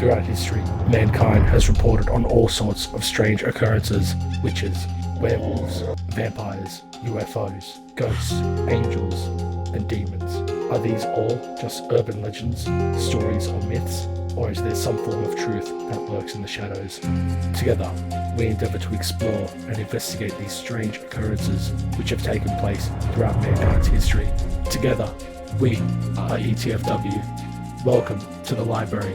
Throughout history, mankind has reported on all sorts of strange occurrences: witches, werewolves, vampires, UFOs, ghosts, angels, and demons. Are these all just urban legends, stories, or myths? Or is there some form of truth that lurks in the shadows? Together, we endeavour to explore and investigate these strange occurrences which have taken place throughout mankind's history. Together, we are ETFW. Welcome to the library.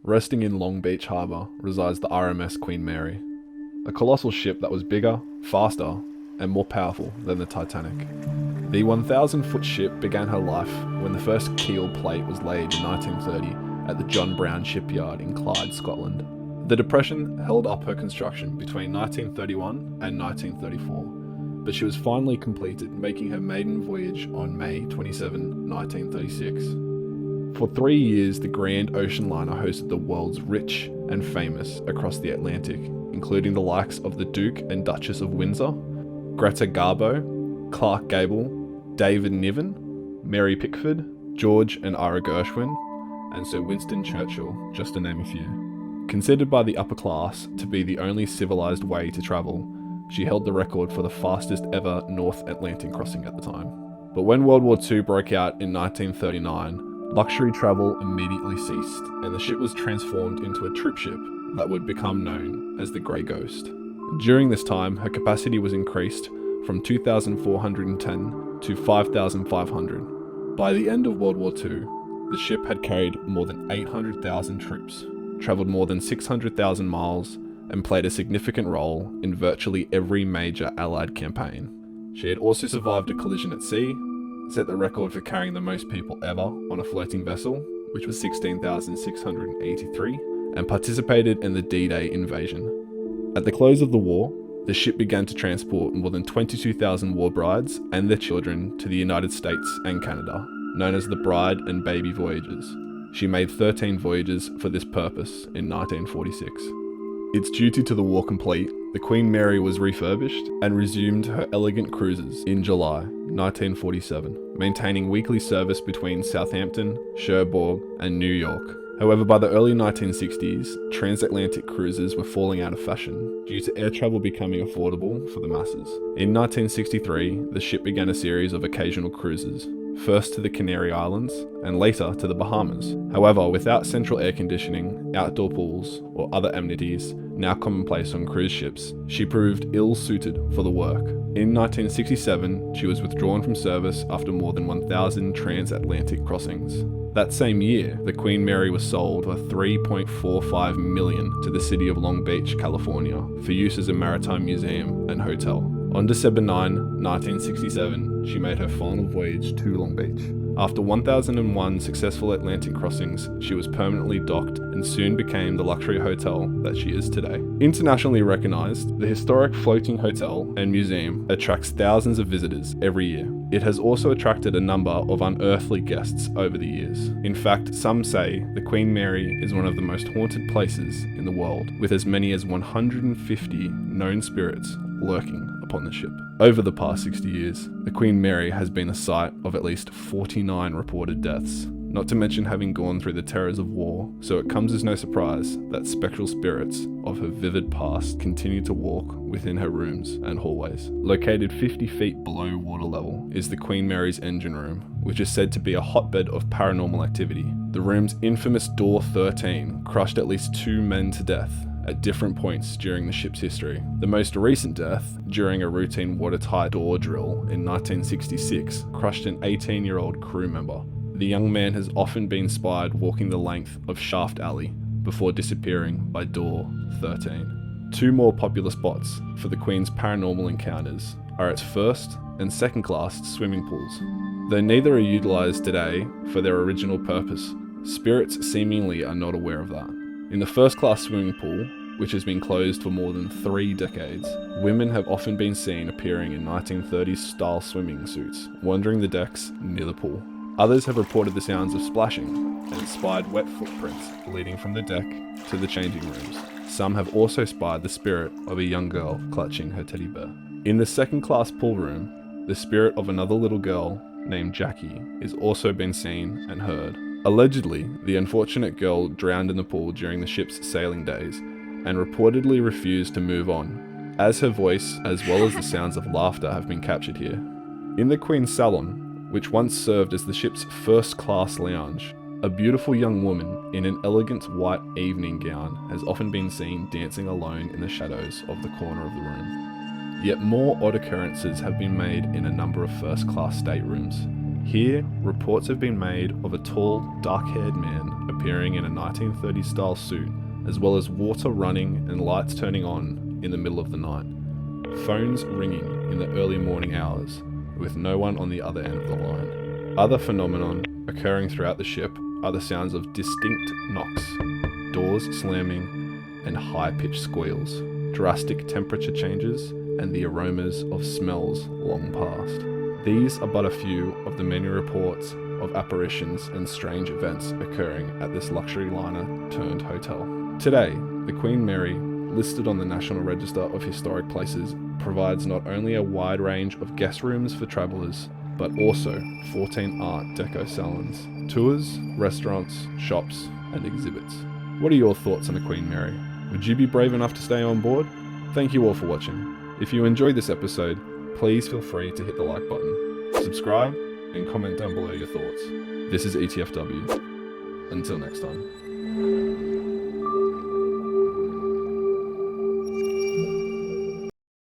Resting in Long Beach Harbour resides the RMS Queen Mary, a colossal ship that was bigger, faster, and more powerful than the Titanic. The 1,000-foot ship began her life when the first keel plate was laid in 1930 at the John Brown shipyard in Clyde, Scotland. The Depression held up her construction between 1931 and 1934, but she was finally completed, making her maiden voyage on May 27, 1936. For 3 years, the Grand Ocean Liner hosted the world's rich and famous across the Atlantic, including the likes of the Duke and Duchess of Windsor, Greta Garbo, Clark Gable, David Niven, Mary Pickford, George and Ira Gershwin, and Sir Winston Churchill, just to name a few. Considered by the upper class to be the only civilized way to travel, she held the record for the fastest ever North Atlantic crossing at the time. But when World War II broke out in 1939, luxury travel immediately ceased, and the ship was transformed into a troop ship that would become known as the Grey Ghost. During this time, her capacity was increased from 2,410 to 5,500. By the end of World War II, the ship had carried more than 800,000 troops, travelled more than 600,000 miles, and played a significant role in virtually every major Allied campaign. She had also survived a collision at sea, set the record for carrying the most people ever on a floating vessel, which was 16,683, and participated in the D-Day invasion. At the close of the war, the ship began to transport more than 22,000 war brides and their children to the United States and Canada, known as the Bride and Baby Voyages. She made 13 voyages for this purpose in 1946. Its duty to the war complete, the Queen Mary was refurbished and resumed her elegant cruises in July 1947, maintaining weekly service between Southampton, Cherbourg, and New York. However, by the early 1960s, transatlantic cruises were falling out of fashion due to air travel becoming affordable for the masses. In 1963, the ship began a series of occasional cruises, first to the Canary Islands and later to the Bahamas. However, without central air conditioning, outdoor pools, or other amenities now commonplace on cruise ships, she proved ill-suited for the work. In 1967, she was withdrawn from service after more than 1,000 transatlantic crossings. That same year, the Queen Mary was sold for $3.45 million to the city of Long Beach, California, for use as a maritime museum and hotel. On December 9, 1967, she made her final voyage to Long Beach. After 1,001 successful Atlantic crossings, she was permanently docked and soon became the luxury hotel that she is today. Internationally recognized, the historic floating hotel and museum attracts thousands of visitors every year. It has also attracted a number of unearthly guests over the years. In fact, some say the Queen Mary is one of the most haunted places in the world, with as many as 150 known spirits lurking upon the ship. Over the past 60 years, the Queen Mary has been the site of at least 49 reported deaths, not to mention having gone through the terrors of war, so it comes as no surprise that spectral spirits of her vivid past continue to walk within her rooms and hallways. Located 50 feet below water level is the Queen Mary's engine room, which is said to be a hotbed of paranormal activity. The room's infamous Door 13 crushed at least 2 men to death at different points during the ship's history. The most recent death, during a routine watertight door drill in 1966, crushed an 18-year-old crew member. The young man has often been spied walking the length of Shaft Alley before disappearing by Door 13. 2 more popular spots for the Queen's paranormal encounters are its first and second class swimming pools. Though neither are utilised today for their original purpose, spirits seemingly are not aware of that. In the first class swimming pool, which has been closed for more than 3 decades, women have often been seen appearing in 1930s style swimming suits, wandering the decks near the pool. Others have reported the sounds of splashing and spied wet footprints leading from the deck to the changing rooms. Some have also spied the spirit of a young girl clutching her teddy bear. In the second class pool room, the spirit of another little girl named Jackie is also been seen and heard. Allegedly, the unfortunate girl drowned in the pool during the ship's sailing days and reportedly refused to move on, as her voice as well as the sounds of laughter have been captured here. In the Queen's Salon, which once served as the ship's first-class lounge, a beautiful young woman in an elegant white evening gown has often been seen dancing alone in the shadows of the corner of the room. Yet more odd occurrences have been made in a number of first-class staterooms. Here, reports have been made of a tall, dark-haired man appearing in a 1930s-style suit, as well as water running and lights turning on in the middle of the night. Phones ringing in the early morning hours, with no one on the other end of the line. Other phenomenon occurring throughout the ship are the sounds of distinct knocks, doors slamming, and high-pitched squeals, drastic temperature changes, and the aromas of smells long past. These are but a few of the many reports of apparitions and strange events occurring at this luxury liner turned hotel. Today, the Queen Mary, listed on the National Register of Historic Places, provides not only a wide range of guest rooms for travellers, but also 14 Art Deco salons, tours, restaurants, shops, and exhibits. What are your thoughts on the Queen Mary? Would you be brave enough to stay on board? Thank you all for watching. If you enjoyed this episode, please feel free to hit the like button, subscribe, and comment down below your thoughts. This is ETFW. Until next time.